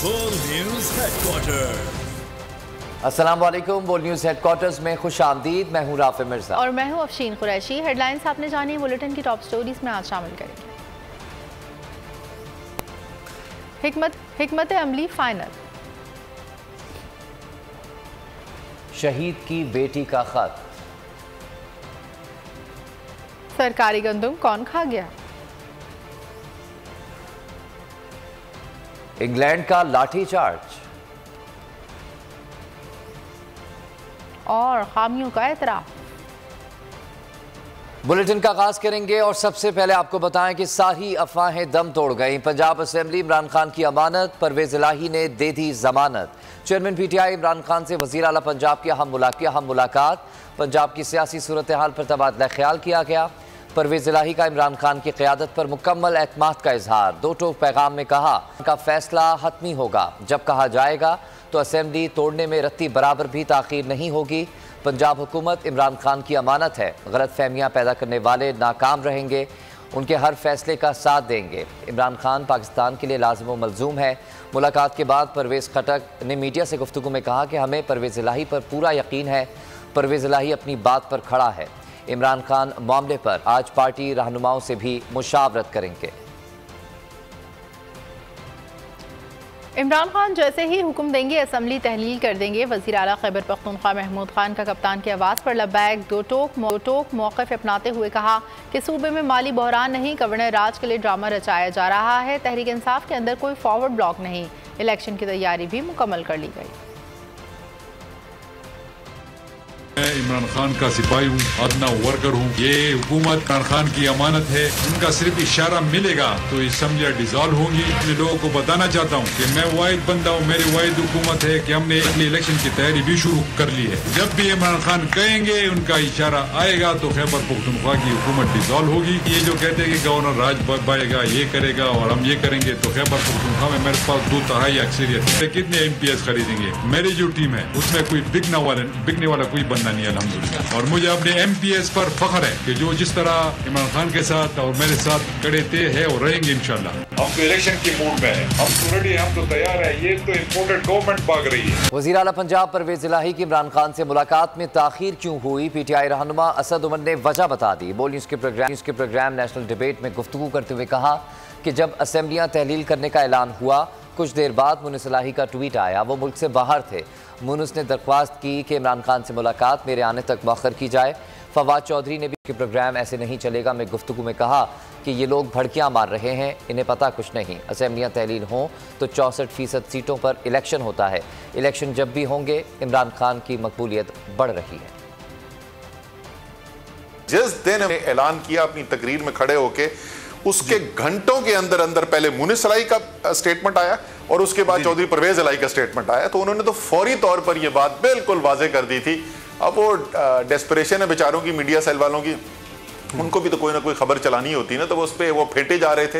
बोल news headquarter. अस्सलाम वालेकुम। बोल न्यूज हेडक्वार्टर्स में खुश आमदीद। मैं हूँ राफे मिर्जा और मैं हूँ अफशीन कुरैशी। हेडलाइंस आपने जानी, बुलेटिन की टॉप स्टोरीज में आज शामिल करेंगे। हिकमत अमली फाइनल, शहीद की बेटी का खत, सरकारी गंदम कौन खा गया, इंग्लैंड का लाठीचार्ज और खामियों का एतराफ। बुलेटिन का आगाज करेंगे और सबसे पहले आपको बताएं कि सारी अफवाहें दम तोड़ गई। पंजाब असेंबली इमरान खान की अमानत, परवेज इलाही ने दे दी जमानत। चेयरमैन पीटीआई इमरान खान से वजीर आला पंजाब की अहम मुलाकात। पंजाब की सियासी सूरत हाल पर तबादला ख्याल किया गया। परवेज इलाही का इमरान खान की क़यादत पर मुकम्मल एतमाद का इजहार। दो टोक पैगाम में कहा उनका फैसला हतमी होगा, जब कहा जाएगा तो असेंबली तोड़ने में रत्ती बराबर भी ताख़ीर नहीं होगी। पंजाब हुकूमत इमरान खान की अमानत है, गलत फहमियाँ पैदा करने वाले नाकाम रहेंगे, उनके हर फैसले का साथ देंगे। इमरान खान पाकिस्तान के लिए लाजिम व मलजूम है। मुलाकात के बाद परवेज़ खटक ने मीडिया से गुफ्तगू में कहा कि हमें परवेज़ इलाही पर पूरा यकीन है, परवेज़ इलाही अपनी बात पर खड़ा है। इमरान खान मामले पर आज पार्टी रहनुमाओं से भी मुशावरत करेंगे। इमरान खान जैसे ही हुक्म देंगे असेंबली तहलील कर देंगे। वज़ीर आला खैबर पख्तूनख्वा महमूद खान का कप्तान की आवाज़ पर लब्बैक। दो टोक मौक़िफ़ अपनाते हुए कहा कि सूबे में माली बहरान नहीं, गवर्नर राज के लिए ड्रामा रचाया जा रहा है। तहरीक इंसाफ के अंदर कोई फॉरवर्ड ब्लॉक नहीं। इलेक्शन की तैयारी भी मुकम्मल कर ली गई। मैं इमरान खान का सिपाही हूँ, अदना वर्कर हूँ। ये हुकूमत इमरान खान की अमानत है। उनका सिर्फ इशारा मिलेगा तो असेंबलियाँ डिसॉल्व होंगी। मैं लोगों को बताना चाहता हूँ कि मैं वाहिद बंदा हूँ, मेरी वाहिद हुकूमत है कि हमने अपनी इलेक्शन की तैयारी भी शुरू कर ली है। जब भी इमरान खान कहेंगे, उनका इशारा आएगा तो खैबर पख्तूनख्वा की हुकूमत डिसॉल्व होगी। ये जो कहते हैं कि गवर्नर राज पाएगा, ये करेगा और हम ये करेंगे, तो खैबर पख्तूनख्वा में मेरे पास 2/3 अक्सरियत है। कितने MPS खरीदेंगे? मेरी जो टीम है उसमें कोई बिकने वाला कोई बंदा नहीं है अल्हम्दुलिल्लाह। और मुझे अपने MPS पर फख्र है कि जो जिस तरह इमरान खान के साथ और मेरे साथ खड़े थे है और रहेंगे इंशाल्लाह। हम तो इलेक्शन की मूड में है, हम तो रेडी, हम तो तैयार है। ये तो इम्पोर्टेड गवर्नमेंट भाग रही है। वज़ीर आला पंजाब परवेज इलाही की इमरान खान से मुलाकात में ताख़ीर क्यों हुई? PTI रहनुमा असद उमर ने वजह बता दी। बोल न्यूज़ के प्रोग्राम नेशनल डिबेट में गुफ्तगू करते हुए कहा कि जब असेंबलियाँ तहलील करने का ऐलान हुआ, कुछ देर बाद मुनिस इलाही का ट्वीट आया। वो मुल्क से बाहर थे। मुनिस ने दरख्वास्त की कि इमरान खान से मुलाकात मेरे आने तक मौखर की जाए। फवाद चौधरी ने भी कि प्रोग्राम ऐसे नहीं चलेगा में गुफ्तगू में कहा कि ये लोग भड़कियाँ मार रहे हैं, इन्हें पता कुछ नहीं। असेंबलियाँ तहलील हों तो 64% सीटों पर इलेक्शन होता है। इलेक्शन जब भी होंगे इमरान खान की मकबूलियत बढ़ रही है। जिस दिन ऐलान किया अपनी तकरीर में खड़े होके, उसके घंटों के अंदर अंदर पहले मुनिस इलाही का स्टेटमेंट आया और उसके बाद चौधरी परवेज इलाही का स्टेटमेंट आया। तो उन्होंने तो फौरी तौर पर यह बात बिल्कुल वाजे कर दी थी। अब वो डेस्परेशन है बेचारों की, मीडिया सेल वालों की, उनको भी तो कोई ना कोई खबर चलानी होती ना, तो वो उस पर वो फेंटे जा रहे थे।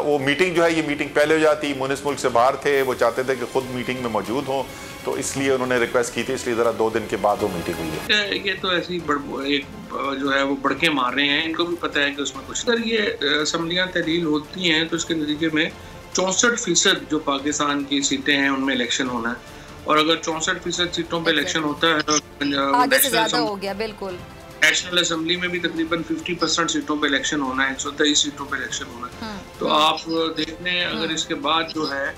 वो मीटिंग जो है, ये मीटिंग पहले हो जाती, मुनिस मुल्क से बाहर थे, वो चाहते थे कि खुद मीटिंग में मौजूद हों, तो इसलिए उन्होंने रिक्वेस्ट की थी, इसलिए ज़रा 2 दिन के बाद वो मीटिंग हुई है। ये तो ऐसी जो है वो बढ़के मार रहे हैं, इनको भी पता है कि उसमें कुछ सर ये असम्बलियाँ तहलील होती हैं तो इसके नतीजे में 64% जो पाकिस्तान की सीटें हैं उनमें इलेक्शन होना है। और अगर 64% सीटों पे इलेक्शन होता है तो आगे से ज़्यादा हो गया। बिल्कुल, नेशनल असेंबली में भी तकरीबन 50% सीटों पे इलेक्शन होना है, 123 सीटों पे इलेक्शन होना है। तो आप देख लें, अगर इसके बाद जो है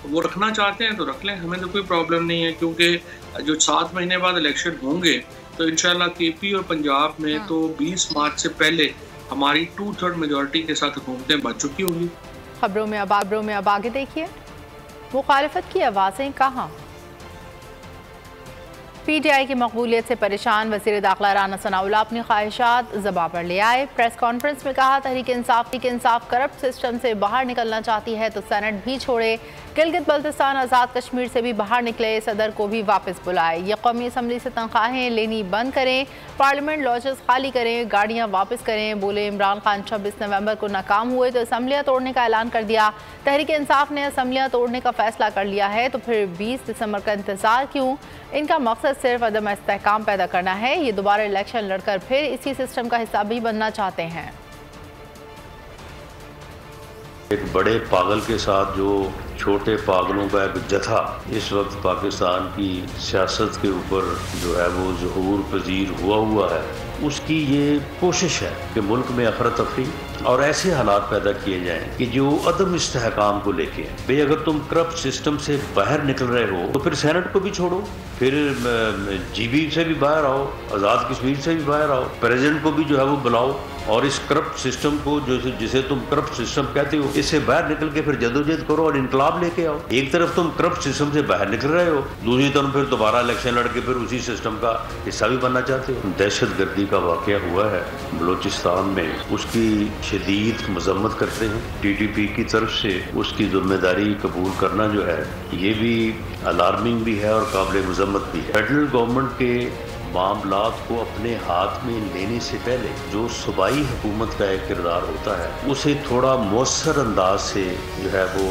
वो रखना चाहते हैं तो रख लें, हमें तो कोई प्रॉब्लम नहीं है। क्योंकि जो 7 महीने बाद इलेक्शन होंगे तो इंशाल्लाह KP और पंजाब में तो 20 मार्च से पहले हमारी 2/3 मेजॉरिटी के साथ हुकूमतें बच चुकी होंगी। खबरों में अब आगे देखिए, मुखालिफत की आवाज़ें कहाँ? PTI की मकबूलियत से परेशान वज़ीर दाखिला राना सनाउल्लाह अपनी ख्वाहिशात ज़बां पर ले आए। प्रेस कॉन्फ्रेंस में कहा तहरीक इंसाफ करप्ट सिस्टम से बाहर निकलना चाहती है तो सेनेट भी छोड़े, गिलगित बल्तिस्तान आज़ाद कश्मीर से भी बाहर निकले, सदर को भी वापस बुलाए, ये कौमी असम्बली से तनख्वाहें लेनी बंद करें, पार्लियामेंट लॉजेस खाली करें, गाड़ियाँ वापस करें। बोले इमरान खान 26 नवंबर को नाकाम हुए तो असम्बलियाँ तोड़ने का ऐलान कर दिया। तहरीक इंसाफ ने असम्बलियाँ तोड़ने का फैसला कर लिया है तो फिर 20 दिसंबर का इंतज़ार क्यों? इनका मकसद सिर्फ अदम इस्तेहकाम पैदा करना है। ये दोबारा इलेक्शन लड़कर फिर इसी सिस्टम का हिस्सा भी बनना चाहते हैं। एक बड़े पागल के साथ जो छोटे पागलों का एक जथा इस वक्त पाकिस्तान की सियासत के ऊपर जो है वो ज़हूर पजीर हुआ है, उसकी ये कोशिश है कि मुल्क में अफरा तफरी और ऐसे हालात पैदा किए जाएं कि जो अदम इस्तेहकाम को लेके भाई अगर तुम करप्ट सिस्टम से बाहर निकल रहे हो तो फिर सेनेट को भी छोड़ो, फिर जीबी से भी बाहर आओ, आज़ाद कश्मीर से भी बाहर आओ, प्रेसिडेंट को भी जो है वो बुलाओ और इस करप्ट सिस्टम को जिसे तुम करप्ट सिस्टम कहते हो इससे बाहर निकल के फिर जदोजहद करो और इनकलाब लेके आओ। एक तरफ तुम करप्ट सिस्टम से बाहर निकल रहे हो, दूसरी तरफ फिर दोबारा इलेक्शन लड़के फिर उसी सिस्टम का हिस्सा भी बनना चाहते हो। दहशतगर्दी का वाकया हुआ है बलोचिस्तान में, उसकी शदीद मजम्मत करते हैं। TTP की तरफ से उसकी जिम्मेदारी कबूल करना जो है ये भी अलार्मिंग भी है और काबिल मजम्मत भी है। फेडरल गवर्नमेंट के मामलात को अपने हाथ में लेने से पहले जो सूबाई हुकूमत का एक किरदार होता है उसे थोड़ा मौसर अंदाज से जो है वो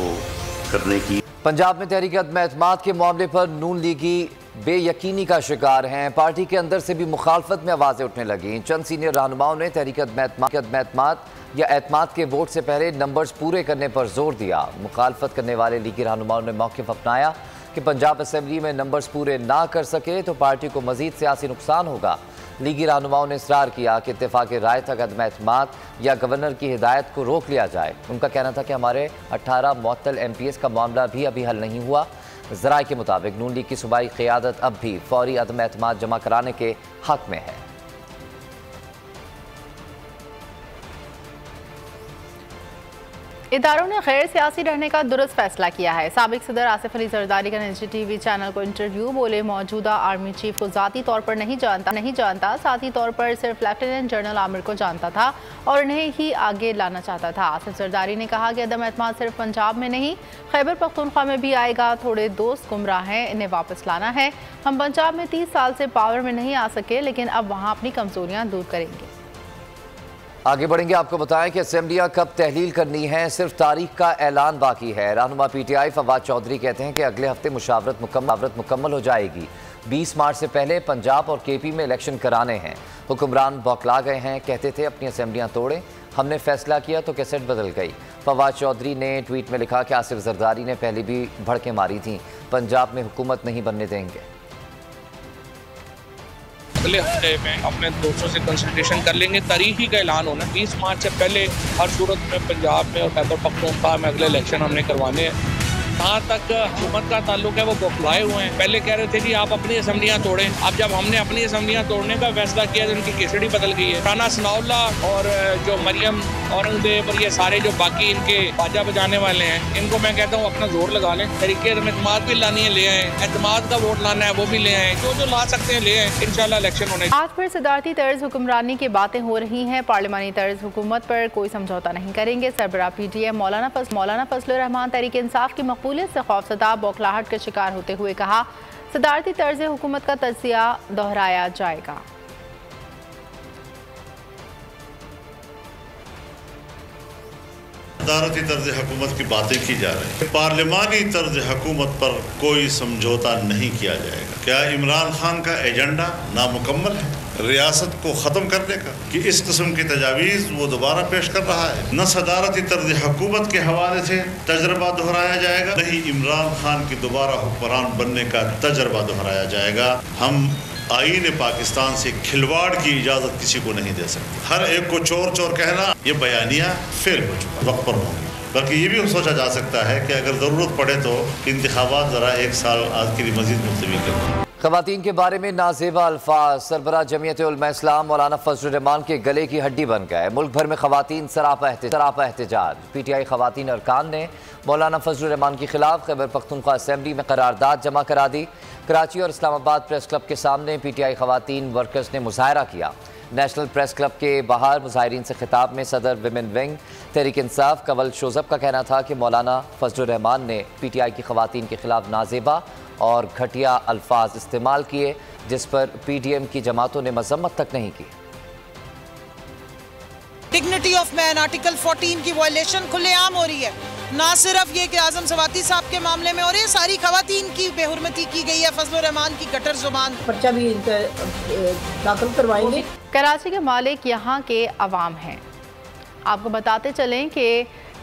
करने की। पंजाब में तहरीक अदम-ए-एतमाद के मामले पर नून लीगी बेयकीनी का शिकार हैं। पार्टी के अंदर से भी मुखालफत में आवाज़ें उठने लगीं। चंद सीनियर रहनुमाओं ने तहरीक अदम-ए-एतमाद या एतमाद के वोट से पहले नंबर्स पूरे करने पर जोर दिया। मुखालफत करने वाले लीगी रहनुमाओं ने मौक़िफ़ अपनाया कि पंजाब असम्बली में नंबर्स पूरे ना कर सके तो पार्टी को मजीद सियासी नुकसान होगा। लीगी रहनुमाओं ने इसरार किया कि इत्तेफाक राय तक अदम-ए-एतमाद या गवर्नर की हिदायत को रोक लिया जाए। उनका कहना था कि हमारे 18 मुअत्तल MPs का मामला भी अभी हल नहीं हुआ। ज़राए के मुताबिक नून लीग की सूबाई क़ियादत अब भी फौरी अदम-ए-एतमाद जमा कराने के हक में है। इदारों ने गैर सियासी रहने का दुरुस्त फैसला किया है। साबिक सदर आसिफ अली जरदारी का निजी TV चैनल को इंटरव्यू, बोले मौजूदा आर्मी चीफ को ज़ाती तौर पर नहीं जानता, साथी तौर पर सिर्फ लेफ्टिनेंट जनरल आमिर को जानता था और उन्हें ही आगे लाना चाहता था। आसिफ जरदारी ने कहा कि अदम-ए-एतमाद सिर्फ पंजाब में नहीं खैबर पख्तूनख्वा में भी आएगा। थोड़े दोस्त गुमराह हैं, इन्हें वापस लाना है। हम पंजाब में 30 साल से पावर में नहीं आ सके, लेकिन अब वहाँ अपनी कमजोरियाँ दूर करेंगे। आगे बढ़ेंगे, आपको बताएं कि असेंबलियां कब तहलील करनी है, सिर्फ तारीख का ऐलान बाकी है। रहनुमा PTI फवाद चौधरी कहते हैं कि अगले हफ्ते मुशावरत मुकम्मल हो जाएगी। 20 मार्च से पहले पंजाब और KP में इलेक्शन कराने हैं। हुक्मरान बौखला गए हैं, कहते थे अपनी असेंबलियां तोड़ें, हमने फैसला किया तो कैसेट बदल गई। फवाद चौधरी ने ट्वीट में लिखा कि आसिफ जरदारी ने पहले भी भड़कें मारी थीं, पंजाब में हुकूमत नहीं बनने देंगे। अगले हफ्ते में अपने दोस्तों से कंसल्टेशन कर लेंगे। तारीख ही का ऐलान होना 20 मार्च से पहले हर सूरत में पंजाब में और खैबर पख्तूनख्वा में अगले इलेक्शन हमने करवाने हैं। जहाँ तक हुकूमत का ताल्लुक है वो बौखलाए हुए हैं। पहले कह रहे थे कि आप अपनी असम्बलियाँ तोड़ें, अब जब हमने अपनी असम्बलियाँ तोड़ने का फैसला किया तो उनकी केसरी बदल गई है। राना सनाउल्लाह और जो मरियम औरंगजेब और ये सारे जो बाकी इनके बाजा बजाने वाले हैं, इनको मैं कहता हूँ अपना जोर लगा लें। तरीके अदम-ए-एतमाद भी लानी है, ले आए, एतमाद का वोट लाना है वो भी ले आए, जो ला सकते हैं ले आए, इंशाल्लाह इलेक्शन होने। आज फिर सदारती तर्ज हुक्मरानी की बातें हो रही हैं। पार्लिमानी तर्ज हुकूमत पर कोई समझौता नहीं करेंगे। सरबराह PTM मौलाना फजलुर रहमान तहरीक इंसाफ की मकबूलियत से खौफजदा बौखलाहट के शिकार होते हुए कहा, सदारती तर्ज हुकूमत का तज्जिया दोहराया जाएगा। सदारती तर्ज हुकूमत की बातें की जा रही है, पार्लिमानी तर्ज हुकूमत पर कोई समझौता नहीं किया जाएगा। क्या इमरान खान का एजेंडा नामुकम्मल है रियासत को ख़त्म करने का कि इस किस्म की तजावीज़ वो दोबारा पेश कर रहा है? न सदारती तर्ज हुकूमत के हवाले से तजर्बा दोहराया जाएगा, नहीं इमरान खान की दोबारा हुक्मरान बनने का तजर्बा दोहराया जाएगा। हम आईन पाकिस्तान से खिलवाड़ की इजाज़त किसी को नहीं दे सकते। हर एक को चोर चोर कहना ये बयानिया फेल हो चुका, वक्त पर होंगे। बल्कि ये भी सोचा जा सकता है कि अगर ज़रूरत पड़े तो इंतखाबात ज़रा 1 साल आज के लिए मज़ीद मुलतवी कर। ख़वातीन के बारे में नाज़ेबा अल्फाज, सरबराह जमीयत उलमा इस्लाम मौलाना फजलुर रहमान के गले की हड्डी बन गए। मुल्क भर में ख़वातीन सरापा एहतजाज। PTI ख़वातीन अरकान ने मौलाना फजलुर रहमान के खिलाफ खैबर पख्तूनख्वा असेंबली में करारदाद जमा करा दी। कराची और इस्लामाबाद प्रेस क्लब के सामने PTI ख़वातीन वर्कर्स ने मुजाहरा किया। नेशनल प्रेस क्लब के बाहर मुजाहिरीन से खिताब में सदर विमेन विंग तहरीक इंसाफ कंवल शोजब का कहना था कि मौलाना फजलुर रहमान ने PTI की ख़वातीन के खिलाफ नाजेबा और घटिया अल्फाज इस्तेमाल किए, जिस पर PDM की जमातों ने मजम्मत तक नहीं की। डिग्निटी ऑफ मैन आर्टिकल 14 की वायलेशन खुलेआम हो रही है। ना सिर्फ ये कि आजम सवाती साहब के मामले में और ये सारी खवातीन की बेहुरमती की गई है। फजलुर रहमान की गटर जुबान पर्चा भी दाखिल करवाएंगे। कराची के मालिक यहाँ के अवाम हैं। आपको बताते चलें कि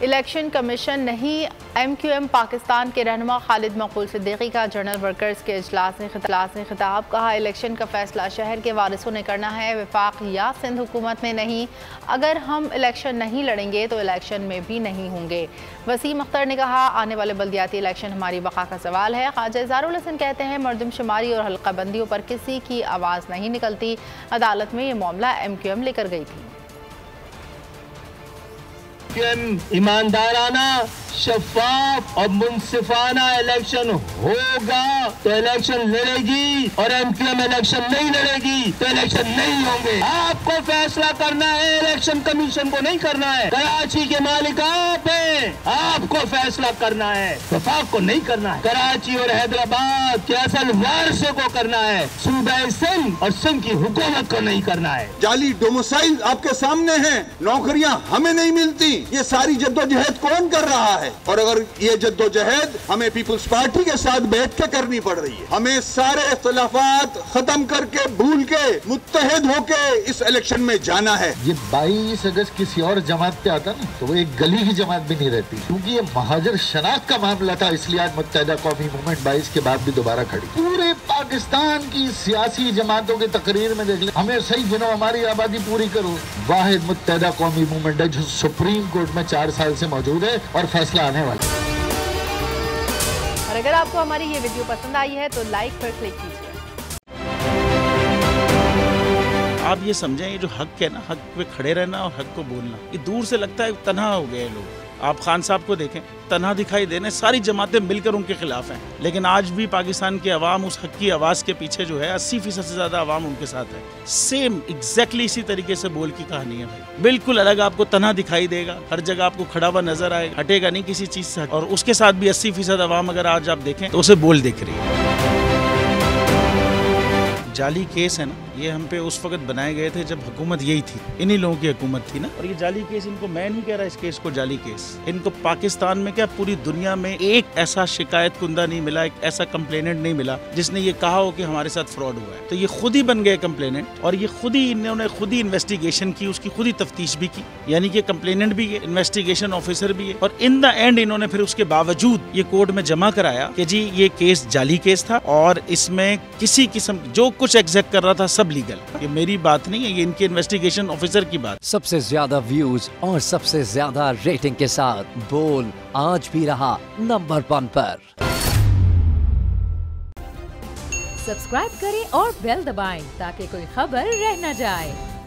इलेक्शन कमीशन नहीं, MQM पाकिस्तान के रहनुमा खालिद मकबूल सिद्दीकी का जनरल वर्कर्स के इजलास में खिताब। कहा, इलेक्शन का फैसला शहर के वारिसों ने करना है, वफाक या सिंध हुकूमत में नहीं। अगर हम इलेक्शन नहीं लड़ेंगे तो इलेक्शन में भी नहीं होंगे। वसीम अख्तर ने कहा, आने वाले बल्दियाती इलेक्शन हमारी बका का सवाल है। ख्वाजा इज़हारुल हसन कहते हैं, मरदमशुमारी और हल्का बंदियों पर किसी की आवाज़ नहीं निकलती। अदालत में ये मामला MQM लेकर गई थी। ईमानदाराना, शफाफ और मुनसिफाना इलेक्शन होगा तो इलेक्शन लड़ेगी, और MQM इलेक्शन नहीं लड़ेगी तो इलेक्शन नहीं होंगे। आपको फैसला करना है, इलेक्शन कमीशन को नहीं करना है। कराची के मालिक आप हैं, आपको फैसला करना है, वफाक को नहीं करना है। कराची और हैदराबाद के असल वारसों को करना है, सूबे सिंध और सिंध की हुकूमत को नहीं करना है। जाली डोमिसाइल आपके सामने है, नौकरियां हमें नहीं मिलती। ये सारी जद्दोजहद कौन कर रहा है? और अगर ये जद्दोजहद हमें पीपुल्स पार्टी के साथ बैठ के करनी पड़ रही है, हमें सारे इख्तिलाफात खत्म करके भूल के मुत्तहिद होके इस इलेक्शन में जाना है। ये 22 अगस्त किसी और जमात पे आता ना तो वो एक गली की जमात भी नहीं रहती, क्योंकि ये महाजर शनाख्त का मामला था। इसलिए आज मुत्तहिदा कौमी मूवमेंट 22 के बाद भी दोबारा खड़ी। पूरे पाकिस्तान की सियासी जमातों की तकरीर में देख ले, हमें सही गिनो, हमारी आबादी पूरी करो। वाहिद मुत्तहिदा कौमी मूवमेंट है जो सुप्रीम कोर्ट में 4 साल से मौजूद है और फैसला आने वाला है। और अगर आपको हमारी ये वीडियो पसंद आई है तो लाइक पर क्लिक कीजिए। आप ये समझें, ये जो हक है ना, हक पे खड़े रहना और हक को बोलना, ये दूर से लगता है तन्हा हो गए लोग। आप खान साहब को देखें, तन्हा दिखाई देने, सारी जमातें मिलकर उनके खिलाफ हैं, लेकिन आज भी पाकिस्तान की आवाम उस हक की आवाज़ के पीछे जो है 80% से ज़्यादा आवाम उनके साथ है। सेम एग्जैक्टली इसी तरीके से बोल की कहानी है भाई, बिल्कुल अलग आपको तन्हा दिखाई देगा, हर जगह आपको खड़ा हुआ नजर आएगा, हटेगा नहीं किसी चीज़ से। और उसके साथ भी 80% आवाम अगर आज आप देखें तो उसे बोल दिख रही है। जाली केस है ना, ये हम पे उस वक्त बनाए गए थे जब हुकूमत यही थी, इन्हीं लोगों की हुकूमत थी ना। और ये जाली केस, इनको मैं नहीं कह रहा इस केस को जाली केस, इनको पाकिस्तान में क्या पूरी दुनिया में एक ऐसा शिकायत कुंदा नहीं मिला, एक ऐसा कंप्लेनेंट नहीं मिला जिसने ये कहा हो कि हमारे साथ फ्रॉड हुआ है। तो ये खुद ही बन गए कंप्लेनेंट, और ये खुद ही इन्होंने खुद ही इन्वेस्टिगेशन की, उसकी खुद ही तफ्तीश भी की, यानी कि कंप्लेनेंट भी है, इन्वेस्टिगेशन ऑफिसर भी है। और इन द एंड इन्होंने फिर उसके बावजूद ये कोर्ट में जमा कराया कि जी ये केस जाली केस था और इसमें किसी किस्म जो कुछ एग्जैक्ट कर रहा था सब लीगल। ये मेरी बात नहीं है, ये इनके इन्वेस्टिगेशन ऑफिसर की बात। सबसे ज्यादा व्यूज और सबसे ज्यादा रेटिंग के साथ बोल आज भी रहा नंबर 1 पर। सब्सक्राइब करें और बेल दबाएं ताकि कोई खबर रह न जाए।